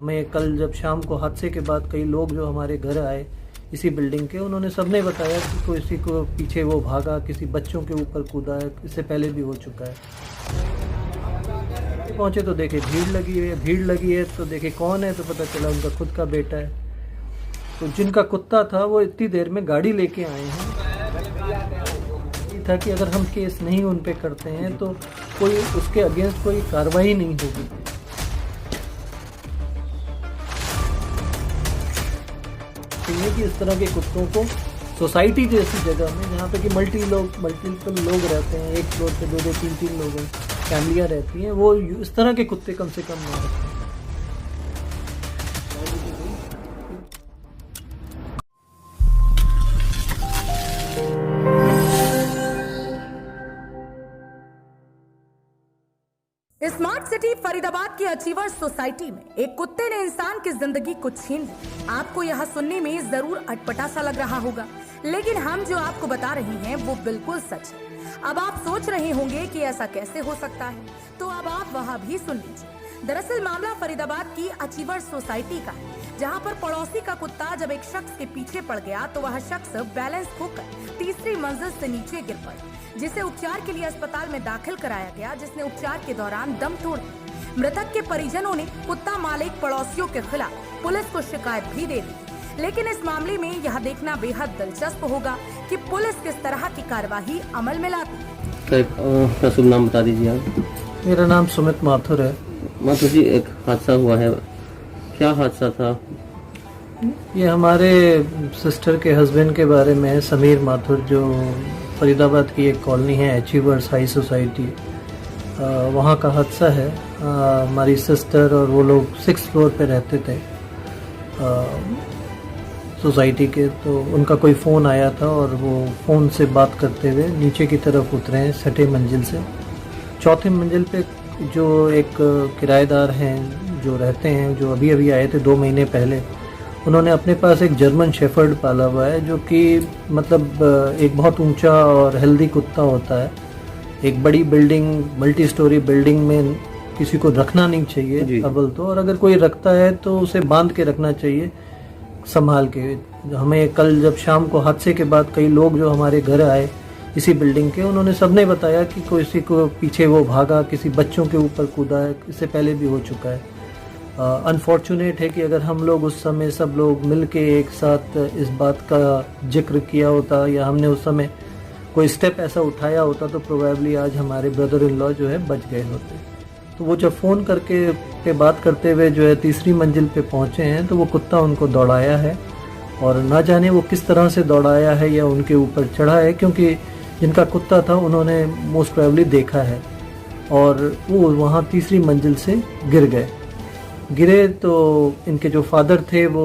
हमें कल जब शाम को हादसे के बाद कई लोग जो हमारे घर आए इसी बिल्डिंग के, उन्होंने सबने बताया कि किसी को पीछे वो भागा, किसी बच्चों के ऊपर कूदा है, इससे पहले भी हो चुका है। पहुंचे तो देखे भीड़ लगी है तो देखे कौन है, तो पता चला उनका खुद का बेटा है। तो जिनका कुत्ता था वो इतनी देर में गाड़ी लेके आए हैं। ये था कि अगर हम केस नहीं उन पे करते हैं तो कोई उसके अगेंस्ट कोई कार्रवाई नहीं होगी। है कि इस तरह के कुत्तों को सोसाइटी जैसी जगह में, जहाँ पे कि मल्टीपल लोग रहते हैं, एक फ्लोर पे दो तीन लोग हैं, फैमिलियाँ रहती हैं, वो इस तरह के कुत्ते कम से कम ना रखें। स्मार्ट सिटी फरीदाबाद की अचीवर्स सोसाइटी में एक कुत्ते ने इंसान की जिंदगी को छीन ली। आपको यह सुनने में जरूर अटपटा सा लग रहा होगा, लेकिन हम जो आपको बता रहे हैं वो बिल्कुल सच है। अब आप सोच रहे होंगे कि ऐसा कैसे हो सकता है, तो अब आप वह भी सुन लीजिए। दरअसल मामला फरीदाबाद की अचीवर्स सोसाइटी का है, जहां पर पड़ोसी का कुत्ता जब एक शख्स के पीछे पड़ गया तो वह शख्स बैलेंस खोकर तीसरी मंजिल से नीचे गिर पड़ा, जिसे उपचार के लिए अस्पताल में दाखिल कराया गया, जिसने उपचार के दौरान दम तोड़ दिया। मृतक के परिजनों ने कुत्ता मालिक पड़ोसियों के खिलाफ पुलिस को शिकायत भी दे दी, लेकिन इस मामले में यह देखना बेहद दिलचस्प होगा कि पुलिस किस तरह की कार्यवाही अमल में लाती है। अपना शुभ नाम बता दीजिए आप। मेरा नाम सुमित माथुर है। माथुर जी, एक हादसा हुआ है, क्या हादसा था? ये हमारे सिस्टर के हस्बैंड के बारे में है, समीर माथुर, जो फरीदाबाद की एक कॉलोनी है अचीवर्स हाई सोसाइटी, वहाँ का हादसा है। हमारी सिस्टर और वो लोग 6th फ्लोर पे रहते थे सोसाइटी के, तो उनका कोई फ़ोन आया था और वो फ़ोन से बात करते हुए नीचे की तरफ उतरे हैं 6ठे मंजिल से। 4थे मंजिल पे जो एक किराएदार हैं जो रहते हैं, जो अभी आए थे 2 महीने पहले, उन्होंने अपने पास एक जर्मन शेफर्ड पाला हुआ है, जो कि मतलब एक बहुत ऊंचा और हेल्दी कुत्ता होता है। एक बड़ी बिल्डिंग, मल्टी स्टोरी बिल्डिंग में किसी को रखना नहीं चाहिए अव्वल तो, और अगर कोई रखता है तो उसे बांध के रखना चाहिए, संभाल के। हमें कल जब शाम को हादसे के बाद कई लोग जो हमारे घर आए इसी बिल्डिंग के, उन्होंने सबने बताया कि किसी को पीछे वो भागा, किसी बच्चों के ऊपर कूदा है, इससे पहले भी हो चुका है। अनफॉर्चुनेट है कि अगर हम लोग उस समय सब लोग मिलके एक साथ इस बात का जिक्र किया होता या हमने उस समय कोई स्टेप ऐसा उठाया होता तो प्रोबेबली आज हमारे ब्रदर इन लॉ जो है बच गए होते। तो वो जब फ़ोन करके पे बात करते हुए जो है तीसरी मंजिल पे पहुंचे हैं, तो वो कुत्ता उनको दौड़ाया है, और ना जाने वो किस तरह से दौड़ाया है या उनके ऊपर चढ़ा है, क्योंकि जिनका कुत्ता था उन्होंने मोस्ट प्रोबेबली देखा है, और वो वहाँ तीसरी मंजिल से गिरे तो इनके जो फादर थे वो,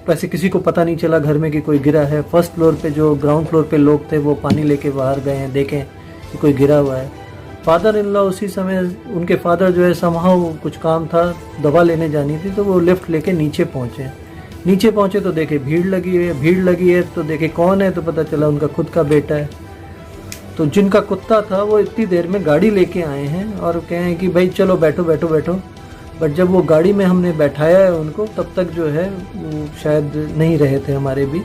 वैसे किसी को पता नहीं चला घर में कि कोई गिरा है। 1st फ्लोर पे जो ग्राउंड फ्लोर पे लोग थे वो पानी लेके बाहर गए हैं, देखें कि कोई गिरा हुआ है। फादर इन लॉ उसी समय, उनके फादर जो है समहाउ कुछ काम था, दवा लेने जानी थी, तो वो लिफ्ट लेके नीचे पहुंचे तो देखे भीड़ लगी है तो देखे कौन है, तो पता चला उनका खुद का बेटा है। तो जिनका कुत्ता था वो इतनी देर में गाड़ी लेके आए हैं और कहें कि भाई चलो बैठो। बट जब वो गाड़ी में हमने बैठाया है उनको, तब तक जो है वो शायद नहीं रहे थे हमारे भी।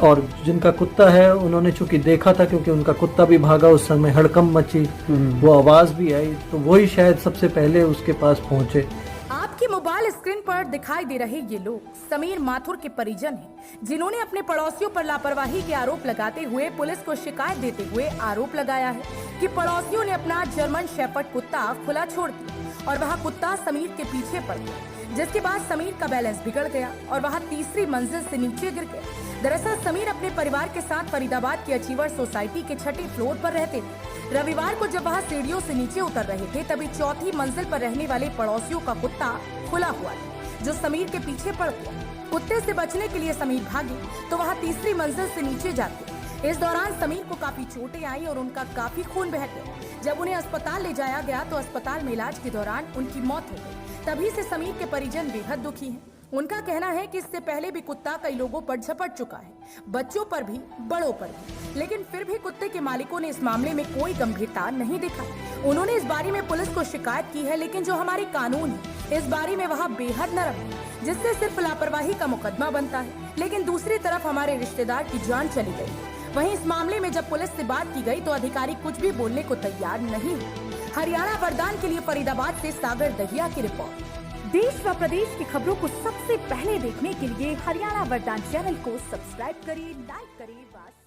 और जिनका कुत्ता है उन्होंने चूंकि देखा था, क्योंकि उनका कुत्ता भी भागा, उस समय हड़कंप मची, वो आवाज़ भी आई, तो वही शायद सबसे पहले उसके पास पहुंचे। आपकी मोबाइल स्क्रीन पर दिखाई दे रहे ये लोग समीर माथुर के परिजन हैं, जिन्होंने अपने पड़ोसियों पर लापरवाही के आरोप लगाते हुए पुलिस को शिकायत देते हुए आरोप लगाया है कि पड़ोसियों ने अपना जर्मन शेफर्ड कुत्ता खुला छोड़ दिया और वह कुत्ता समीर के पीछे पड़ गया, जिसके बाद समीर का बैलेंस बिगड़ गया और वह तीसरी मंजिल से नीचे गिर गया। दरअसल समीर अपने परिवार के साथ फरीदाबाद की अचीवर सोसाइटी के 6ठे फ्लोर पर रहते थे। रविवार को जब वह सीढ़ियों से नीचे उतर रहे थे, तभी 4थी मंजिल पर रहने वाले पड़ोसियों का कुत्ता खुला हुआ था, जो समीर के पीछे पड़ गया। कुत्ते से बचने के लिए समीर भागे तो वह तीसरी मंजिल से नीचे जाते। इस दौरान समीर को काफी चोटें आई और उनका काफी खून बह गया। जब उन्हें अस्पताल ले जाया गया तो अस्पताल में इलाज के दौरान उनकी मौत हो गई। तभी से समीर के परिजन बेहद दुखी हैं। उनका कहना है कि इससे पहले भी कुत्ता कई लोगों पर झपट चुका है, बच्चों पर भी, बड़ों पर भी, लेकिन फिर भी कुत्ते के मालिकों ने इस मामले में कोई गंभीरता नहीं दिखाई। उन्होंने इस बारे में पुलिस को शिकायत की है, लेकिन जो हमारे कानून है इस बारी में वह बेहद नरम है, जिससे सिर्फ लापरवाही का मुकदमा बनता है। लेकिन दूसरी तरफ हमारे रिश्तेदार की जान चली गई। वहीं इस मामले में जब पुलिस से बात की गई तो अधिकारी कुछ भी बोलने को तैयार नहीं हुए। हरियाणा वरदान के लिए फरीदाबाद से सागर दहिया की रिपोर्ट। देश व प्रदेश की खबरों को सबसे पहले देखने के लिए हरियाणा वरदान चैनल को सब्सक्राइब करें, लाइक करें व